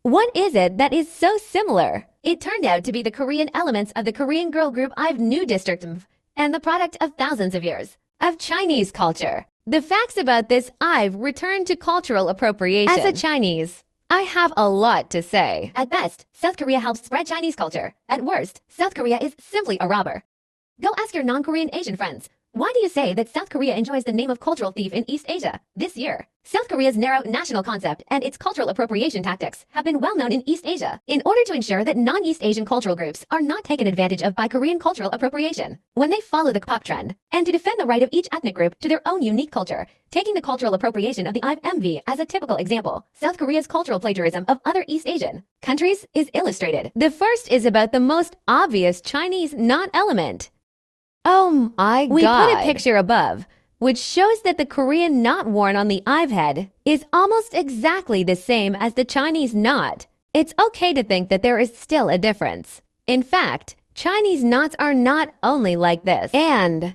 What is it that is so similar? It turned out to be the Korean elements of the Korean girl group IVE New District and the product of thousands of years of Chinese culture. The facts about this IVE return to cultural appropriation. As a Chinese, I have a lot to say. At best, South Korea helps spread Chinese culture. At worst, South Korea is simply a robber. Go ask your non-Korean Asian friends. Why do you say that South Korea enjoys the name of cultural thief in East Asia this year? South Korea's narrow national concept and its cultural appropriation tactics have been well known in East Asia in order to ensure that non-East Asian cultural groups are not taken advantage of by Korean cultural appropriation when they follow the K-pop trend, and to defend the right of each ethnic group to their own unique culture, taking the cultural appropriation of the IVE MV as a typical example. South Korea's cultural plagiarism of other East Asian countries is illustrated. The first is about the most obvious Chinese not element. Oh my God. We put a picture above, which shows that the Korean knot worn on the IVE head is almost exactly the same as the Chinese knot. It's okay to think that there is still a difference. In fact, Chinese knots are not only like this, in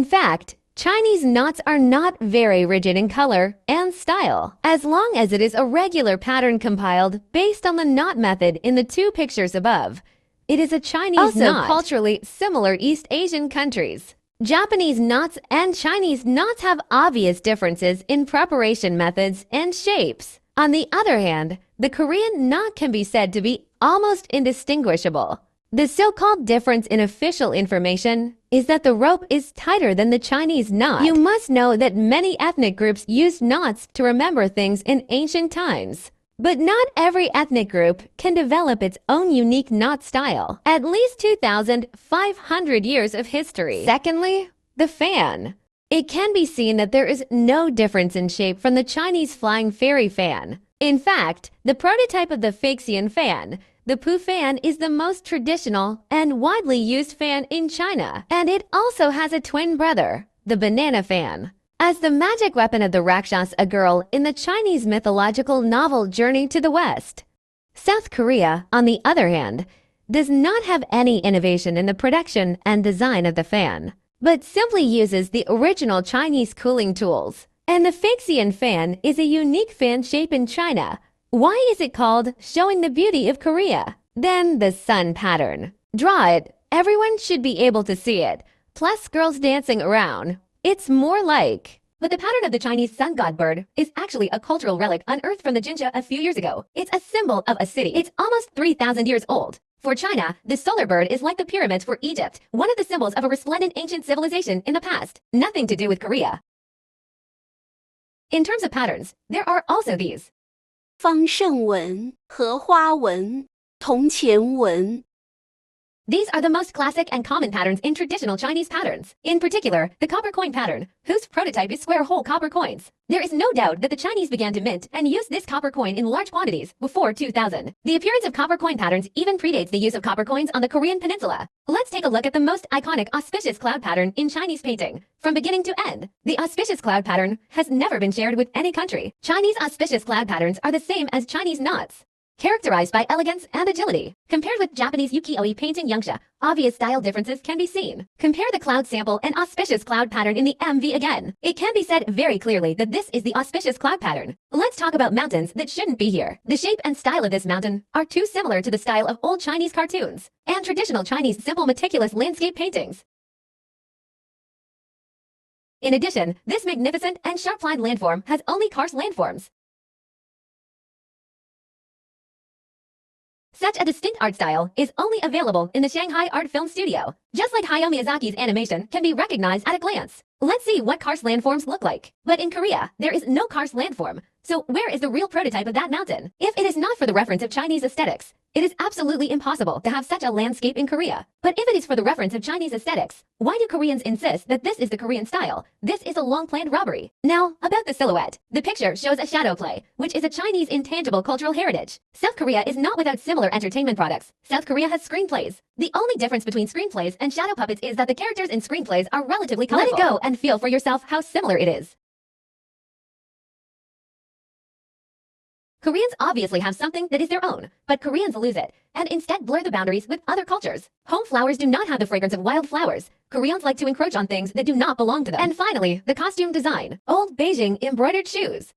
fact, Chinese knots are not very rigid in color and style, as long as it is a regular pattern compiled based on the knot method in the two pictures above. It is a Chinese knot. Culturally similar East Asian countries. Japanese knots and Chinese knots have obvious differences in preparation methods and shapes. On the other hand, the Korean knot can be said to be almost indistinguishable. The so-called difference in official information is that the rope is tighter than the Chinese knot. You must know that many ethnic groups used knots to remember things in ancient times. But not every ethnic group can develop its own unique knot style. At least 2,500 years of history. Secondly, the fan. It can be seen that there is no difference in shape from the Chinese flying fairy fan. In fact, the prototype of the Faxian fan, the Pu fan, is the most traditional and widely used fan in China. And it also has a twin brother, the banana fan. As the magic weapon of the Rakshas, a girl in the Chinese mythological novel Journey to the West. South Korea, on the other hand, does not have any innovation in the production and design of the fan, but simply uses the original Chinese cooling tools. And the Faxian fan is a unique fan shape in China. Why is it called Showing the Beauty of Korea? Then the sun pattern. Draw it. Everyone should be able to see it. Plus girls dancing around. It's more like. But the pattern of the Chinese sun god bird is actually a cultural relic unearthed from the Jinja a few years ago. It's a symbol of a city. It's almost 3,000 years old. For China, the solar bird is like the pyramids for Egypt, one of the symbols of a resplendent ancient civilization in the past. Nothing to do with Korea. In terms of patterns, there are also these. 方胜纹、荷花纹、铜钱纹。 These are the most classic and common patterns in traditional Chinese patterns. In particular, the copper coin pattern, whose prototype is square whole copper coins. There is no doubt that the Chinese began to mint and use this copper coin in large quantities before 2000. The appearance of copper coin patterns even predates the use of copper coins on the Korean peninsula. Let's take a look at the most iconic auspicious cloud pattern in Chinese painting. From beginning to end, the auspicious cloud pattern has never been shared with any country. Chinese auspicious cloud patterns are the same as Chinese knots, characterized by elegance and agility. Compared with Japanese ukiyo-e painting Yongsha, obvious style differences can be seen. Compare the cloud sample and auspicious cloud pattern in the MV again. It can be said very clearly that this is the auspicious cloud pattern. Let's talk about mountains that shouldn't be here. The shape and style of this mountain are too similar to the style of old Chinese cartoons and traditional Chinese simple meticulous landscape paintings. In addition, this magnificent and sharp-lined landform has only karst landforms. Such a distinct art style is only available in the Shanghai Art Film Studio. Just like Hayao Miyazaki's animation can be recognized at a glance. Let's see what karst landforms look like. But in Korea, there is no karst landform. So where is the real prototype of that mountain? If it is not for the reference of Chinese aesthetics, it is absolutely impossible to have such a landscape in Korea. But if it is for the reference of Chinese aesthetics, why do Koreans insist that this is the Korean style? This is a long-planned robbery. Now, about the silhouette. The picture shows a shadow play, which is a Chinese intangible cultural heritage. South Korea is not without similar entertainment products. South Korea has screenplays. The only difference between screenplays and shadow puppets is that the characters in screenplays are relatively colorful. Let it go and feel for yourself how similar it is. Koreans obviously have something that is their own, but Koreans lose it, and instead blur the boundaries with other cultures. Home flowers do not have the fragrance of wild flowers. Koreans like to encroach on things that do not belong to them. And finally, the costume design. Old Beijing embroidered shoes.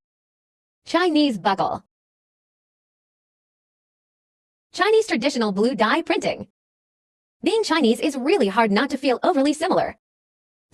Chinese buckle. Chinese traditional blue dye printing. Being Chinese is really hard not to feel overly similar.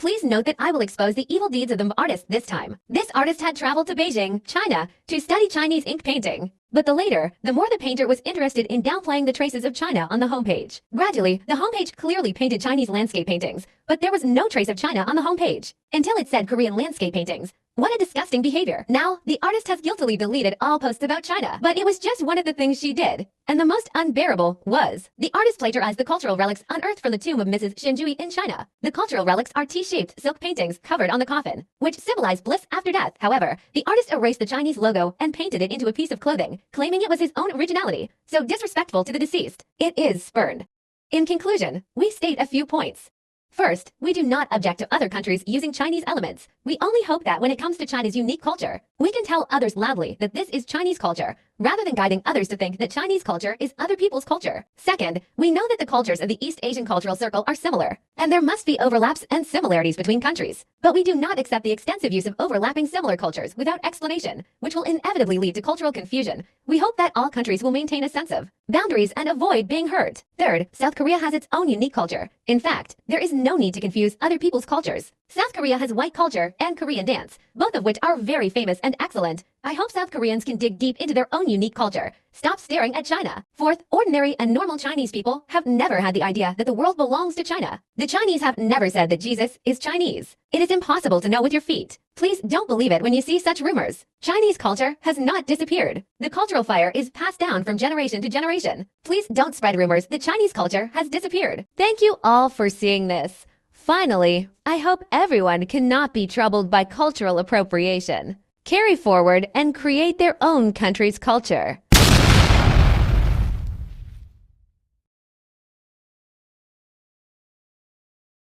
Please note that I will expose the evil deeds of the artist this time. This artist had traveled to Beijing, China, to study Chinese ink painting. But the later, the more the painter was interested in downplaying the traces of China on the homepage. Gradually, the homepage clearly painted Chinese landscape paintings, but there was no trace of China on the homepage, until it said Korean landscape paintings. What a disgusting behavior. Now, the artist has guiltily deleted all posts about China, but it was just one of the things she did. And the most unbearable was, the artist plagiarized the cultural relics unearthed from the tomb of Mrs. Shenjui in China. The cultural relics are T-shaped silk paintings covered on the coffin, which symbolize bliss after death. However, the artist erased the Chinese logo and painted it into a piece of clothing, claiming it was his own originality, so disrespectful to the deceased. It is spurned. In conclusion, we state a few points. First, we do not object to other countries using Chinese elements. We only hope that when it comes to China's unique culture, we can tell others loudly that this is Chinese culture, rather than guiding others to think that Chinese culture is other people's culture. Second, we know that the cultures of the East Asian cultural circle are similar, and there must be overlaps and similarities between countries. But we do not accept the extensive use of overlapping similar cultures without explanation, which will inevitably lead to cultural confusion. We hope that all countries will maintain a sense of boundaries and avoid being hurt. Third, South Korea has its own unique culture. In fact, there is no need to confuse other people's cultures. South Korea has white culture and Korean dance, both of which are very famous and excellent. I hope South Koreans can dig deep into their own unique culture. Stop staring at China. Fourth, ordinary and normal Chinese people have never had the idea that the world belongs to China. The Chinese have never said that Jesus is Chinese. It is impossible to know with your feet. Please don't believe it when you see such rumors. Chinese culture has not disappeared. The cultural fire is passed down from generation to generation. Please don't spread rumors that Chinese culture has disappeared. Thank you all for seeing this. Finally, I hope everyone cannot be troubled by cultural appropriation. Carry forward and create their own country's culture.